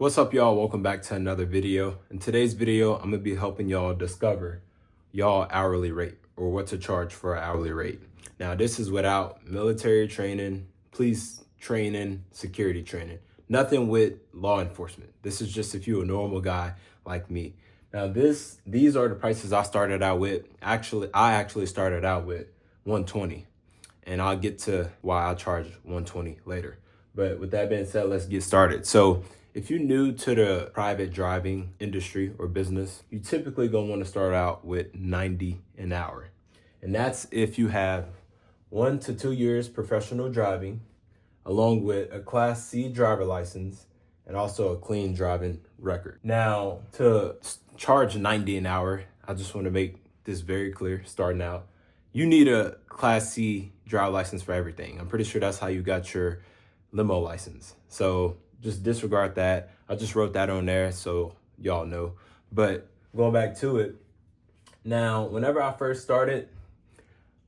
What's up, y'all? Welcome back to another video. In today's video, I'm gonna be helping y'all discover y'all hourly rate or what to charge for an hourly rate. Now, this is without military training, police training, security training, nothing with law enforcement. This is just if you're a normal guy like me. Now, these are the prices I started out with. I actually started out with 120, and I'll get to why I charge 120 later. But with that being said, let's get started. So if you're new to the private driving industry or business, you typically gonna wanna start out with 90 an hour. And that's if you have 1 to 2 years professional driving, along with a Class C driver license, and also a clean driving record. Now, to charge 90 an hour, I just wanna make this very clear starting out. You need a Class C driver license for everything. I'm pretty sure that's how you got your limo license. So just disregard that. I just wrote that on there so y'all know. But going back to it, now, whenever I first started,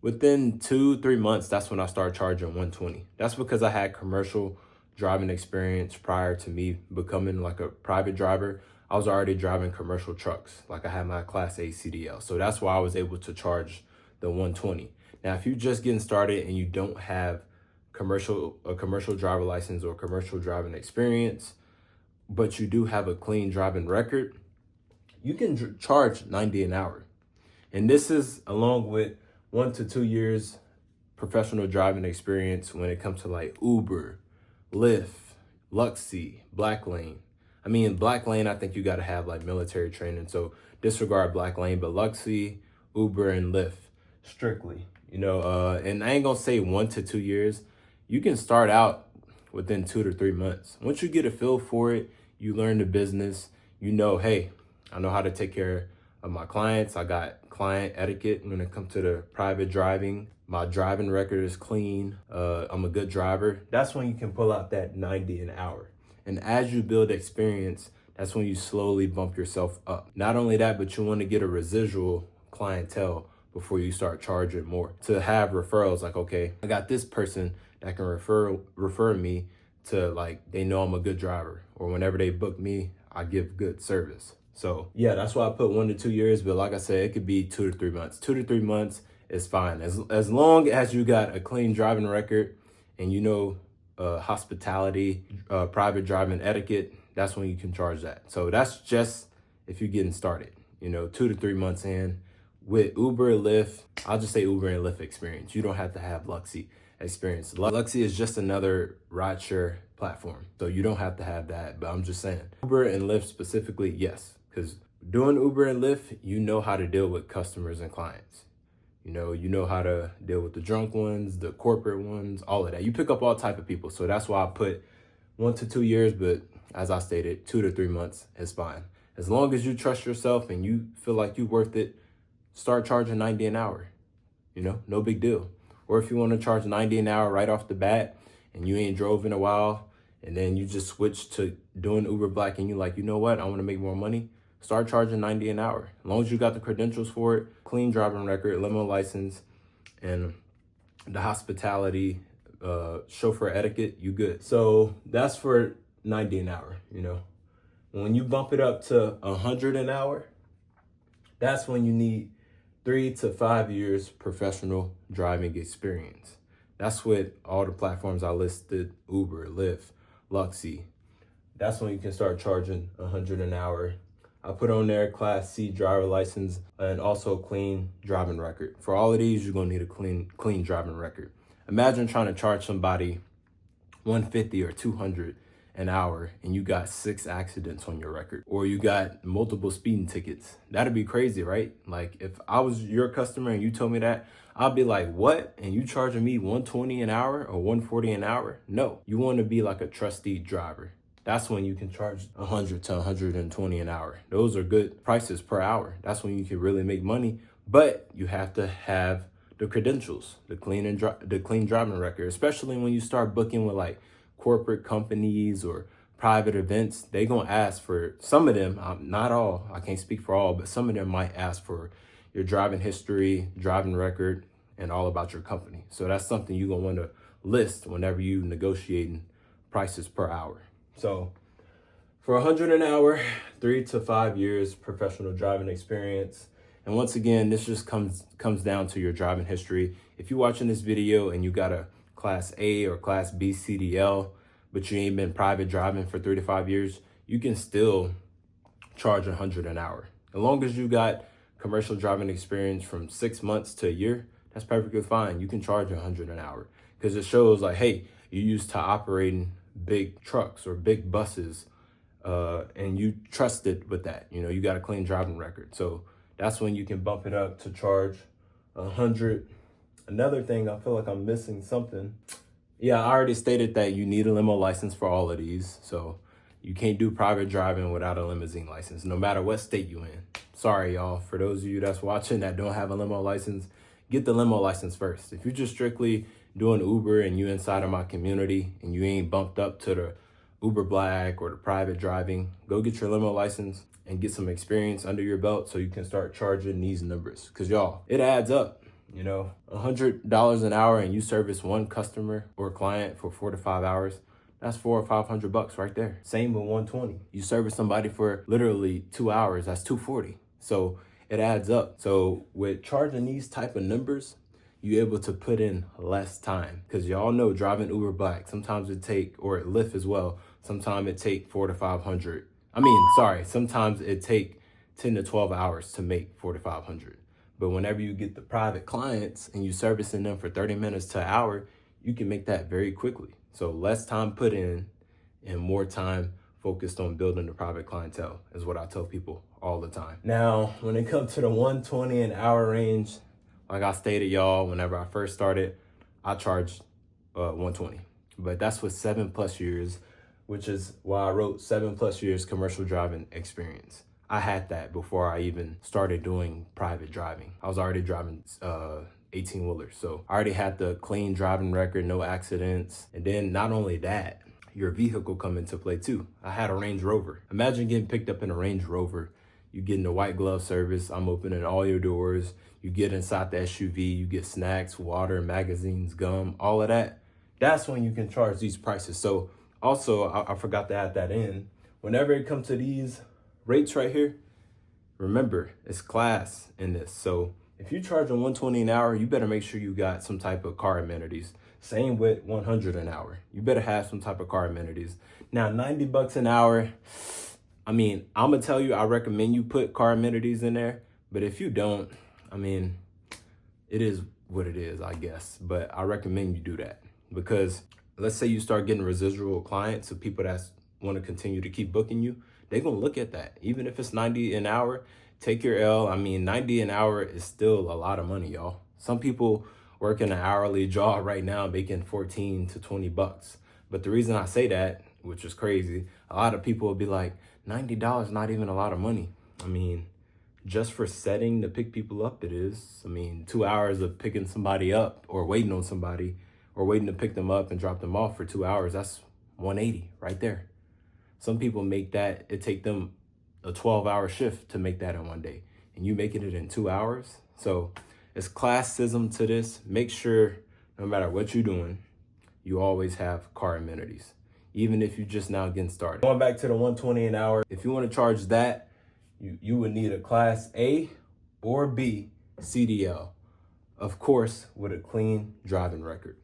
within 2-3 months, that's when I started charging 120. That's because I had commercial driving experience prior to me becoming like a private driver. I was already driving commercial trucks. Like I had my Class A CDL. So that's why I was able to charge the 120. Now, if you're just getting started and you don't have a commercial driver license or commercial driving experience, but you do have a clean driving record, you can charge 90 an hour. And this is along with 1 to 2 years professional driving experience when it comes to like Uber, Lyft, Luxy, Black Lane. I mean, Black Lane, I think you got to have like military training, so disregard Black Lane, but Luxy, Uber, and Lyft strictly, and I ain't gonna say 1 to 2 years. You can start out within 2 to 3 months. Once you get a feel for it, you learn the business, hey, I know how to take care of my clients. I got client etiquette when it comes to the private driving. My driving record is clean. I'm a good driver. That's when you can pull out that 90 an hour. And as you build experience, that's when you slowly bump yourself up. Not only that, but you want to get a residual clientele before you start charging more. To have referrals, like, okay, I got this person that can refer me to, like, they know I'm a good driver, or whenever they book me, I give good service. So yeah, that's why I put 1 to 2 years, but like I said, it could be 2 to 3 months. 2 to 3 months is fine. As long as you got a clean driving record and hospitality, private driving etiquette, that's when you can charge that. So that's just if you're getting started, 2 to 3 months in. With Uber, Lyft, I'll just say Uber and Lyft experience. You don't have to have Luxy experience. Luxy is just another rideshare platform, so you don't have to have that, but I'm just saying. Uber and Lyft specifically, yes, because doing Uber and Lyft, you know how to deal with customers and clients. You know how to deal with the drunk ones, the corporate ones, all of that. You pick up all type of people, so that's why I put 1 to 2 years, but as I stated, 2 to 3 months is fine. As long as you trust yourself and you feel like you're worth it, start charging 90 an hour, no big deal. Or if you want to charge 90 an hour right off the bat and you ain't drove in a while, and then you just switch to doing Uber Black and you like, you know what, I want to make more money, start charging 90 an hour. As long as you got the credentials for it, clean driving record, limo license, and the hospitality, chauffeur etiquette, you good. So that's for 90 an hour, When you bump it up to 100 an hour, that's when you need 3 to 5 years professional driving experience. That's with all the platforms I listed: Uber, Lyft, Luxy. That's when you can start charging 100 an hour. I put on there Class C driver license and also clean driving record. For all of these, you're gonna need a clean driving record. Imagine trying to charge somebody 150 or 200 an hour and you got 6 accidents on your record, or you got multiple speeding tickets. That'd be crazy, right? Like, if I was your customer and you told me that, I'd be like, what? And you charging me 120 an hour or 140 an hour? No, you want to be like a trusty driver. That's when you can charge 100 to 120 an hour. Those are good prices per hour. That's when you can really make money, but you have to have the credentials, the clean driving record, especially when you start booking with like corporate companies or private events. They gonna ask for some of them, not all, I can't speak for all, but some of them might ask for your driving history, driving record, and all about your company. So that's something you're gonna wanna list whenever you negotiating prices per hour. So For 100 an hour, 3 to 5 years professional driving experience. And once again, this just comes down to your driving history. If you're watching this video and you got a Class A or Class B CDL, but you ain't been private driving for 3 to 5 years, you can still charge 100 an hour. As long as you got commercial driving experience from 6 months to a year, that's perfectly fine. You can charge 100 an hour because it shows like, hey, you used to operating big trucks or big buses, and you trusted with that. You know, you got a clean driving record. So that's when you can bump it up to charge 100. Another thing, I feel like I'm missing something. Yeah, I already stated that you need a limo license for all of these. So you can't do private driving without a limousine license, no matter what state you in. Sorry, y'all. For those of you that's watching that don't have a limo license, get the limo license first. If you're just strictly doing Uber and you inside of my community and you ain't bumped up to the Uber Black or the private driving, go get your limo license and get some experience under your belt so you can start charging these numbers. Cause y'all, it adds up. You know, $100 an hour and you service one customer or client for 4 to 5 hours. That's $400 or $500 right there. Same with 120. You service somebody for literally 2 hours. That's $240. So it adds up. So with charging these type of numbers, you're able to put in less time. Cause y'all know driving Uber Black, sometimes it take, or Lyft as well, sometimes it take 400 to 500. Sometimes it take 10 to 12 hours to make 400 to 500. But whenever you get the private clients and you servicing them for 30 minutes to an hour, you can make that very quickly. So less time put in and more time focused on building the private clientele is what I tell people all the time. Now, when it comes to the 120 an hour range, like I stated, y'all, whenever I first started, I charged 120. But that's with 7+ years, which is why I wrote 7+ years commercial driving experience. I had that before I even started doing private driving. I was already driving 18-wheelers. So I already had the clean driving record, no accidents. And then not only that, your vehicle come into play too. I had a Range Rover. Imagine getting picked up in a Range Rover. You get in the white glove service. I'm opening all your doors. You get inside the SUV. You get snacks, water, magazines, gum, all of that. That's when you can charge these prices. So also, I forgot to add that in. Whenever it comes to these rates right here, remember, it's class in this. So if you're charging 120 an hour, you better make sure you got some type of car amenities. Same with 100 an hour. You better have some type of car amenities. Now, $90 an hour, I mean, I'm gonna tell you, I recommend you put car amenities in there. But if you don't, I mean, it is what it is, I guess. But I recommend you do that because let's say you start getting residual clients of people that want to continue to keep booking you. They're going to look at that. Even if it's 90 an hour, take your L. I mean, 90 an hour is still a lot of money, y'all. Some people working an hourly job right now making 14 to 20 bucks. But the reason I say that, which is crazy, a lot of people will be like, $90 not even a lot of money. I mean, just for setting to pick people up, it is. I mean, 2 hours of picking somebody up or waiting on somebody or waiting to pick them up and drop them off for 2 hours, that's 180 right there. Some people make that, it take them a 12-hour shift to make that in one day. And you making it in 2 hours. So it's classism to this. Make sure no matter what you're doing, you always have car amenities, even if you're just now getting started. Going back to the 120 an hour, if you want to charge that, you would need a Class A or B CDL, of course, with a clean driving record.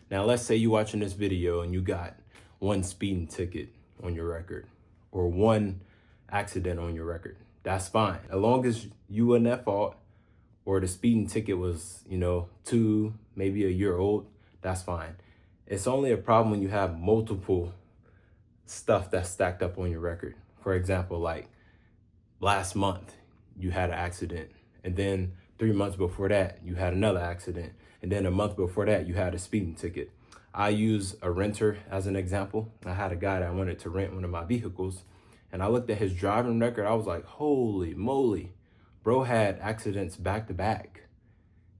Now, let's say you're watching this video and you got one speeding ticket on your record or one accident on your record. That's fine. As long as you wasn't at fault or the speeding ticket was, 2, maybe a year old, that's fine. It's only a problem when you have multiple stuff that's stacked up on your record. For example, like last month you had an accident, and then 3 months before that you had another accident, and then a month before that you had a speeding ticket. I use a renter as an example. I had a guy that wanted to rent one of my vehicles, and I looked at his driving record. I was like, holy moly, bro had accidents back to back.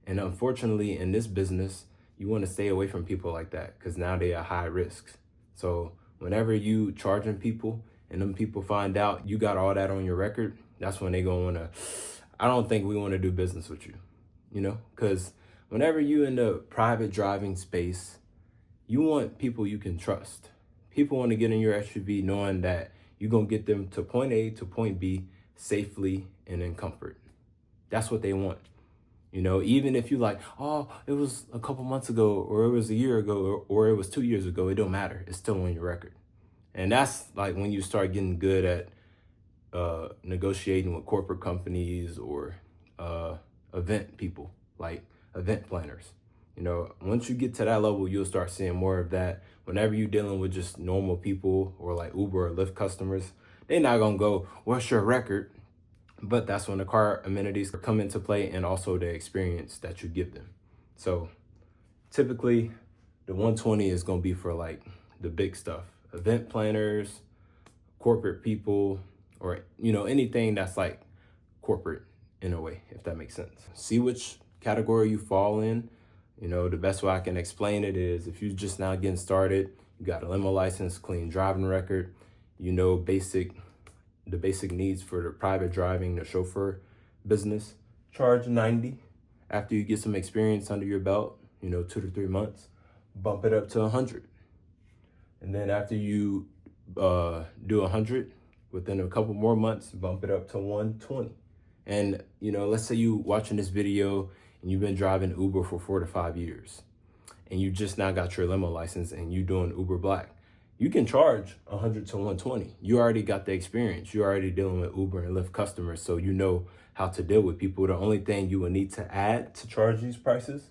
And unfortunately, in this business, you want to stay away from people like that because now they are high risks. So whenever you charging people and them people find out you got all that on your record, that's when they gonna want to, I don't think we want to do business with you, because whenever you in the private driving space, you want people you can trust. People want to get in your SUV knowing that, You're going to get them to point A to point B safely and in comfort. That's what they want. You know, even if you like, oh, it was a couple months ago, or it was a year ago, or it was 2 years ago, it don't matter. It's still on your record. And that's like when you start getting good at negotiating with corporate companies or event people, like event planners. You know, once you get to that level, you'll start seeing more of that. Whenever you're dealing with just normal people or like Uber or Lyft customers, they're not gonna go, what's your record? But that's when the car amenities come into play, and also the experience that you give them. So typically the 120 is gonna be for like the big stuff, event planners, corporate people, or, you know, anything that's like corporate in a way, if that makes sense. See which category you fall in. You know, the best way I can explain it is if you're just now getting started, you got a limo license, clean driving record, you know, the basic needs for the private driving, the chauffeur business, charge 90. After you get some experience under your belt, you know, 2 to 3 months, bump it up to 100. And then after you do 100, within a couple more months, bump it up to 120. And, you know, let's say you watching this video and you've been driving Uber for 4 to 5 years and you just now got your limo license and you doing Uber Black. You can charge 100 to 120. You already got the experience. You're already dealing with Uber and Lyft customers, so you know how to deal with people. The only thing you will need to add to charge these prices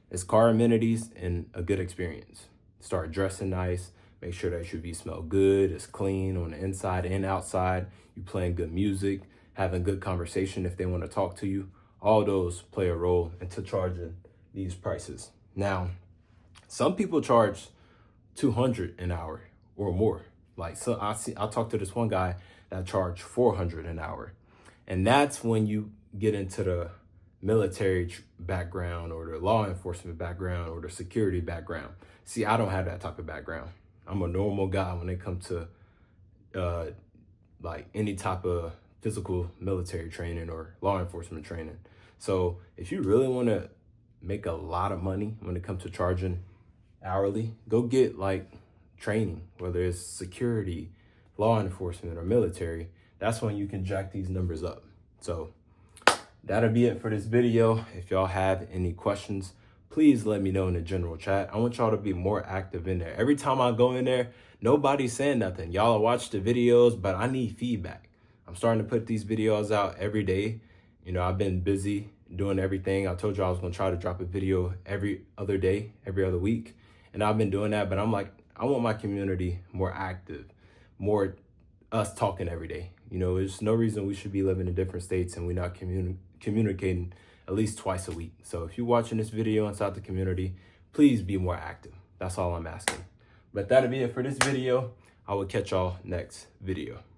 is car amenities and a good experience. Start dressing nice. Make sure that your SUV smell good, it's clean on the inside and outside. You playing good music, having good conversation if they want to talk to you. All those play a role into charging these prices. Now, some people charge 200 an hour or more. Like, so I talked to this one guy that charged 400 an hour. And that's when you get into the military background or the law enforcement background or the security background. See, I don't have that type of background. I'm a normal guy when it comes to like any type of physical military training or law enforcement training. So if you really want to make a lot of money when it comes to charging hourly, go get like training, whether it's security, law enforcement, or military. That's when you can jack these numbers up. So that'll be it for this video. If y'all have any questions, please let me know in the general chat. I want y'all to be more active in there. Every time I go in there, nobody's saying nothing. Y'all watch the videos, but I need feedback. I'm starting to put these videos out every day. You know, I've been busy doing everything. I told you I was gonna try to drop a video every other day, every other week. And I've been doing that, but I'm like, I want my community more active, more us talking every day. You know, there's no reason we should be living in different states and we're not communicating at least twice a week. So if you're watching this video inside the community, please be more active. That's all I'm asking. But that'll be it for this video. I will catch y'all next video.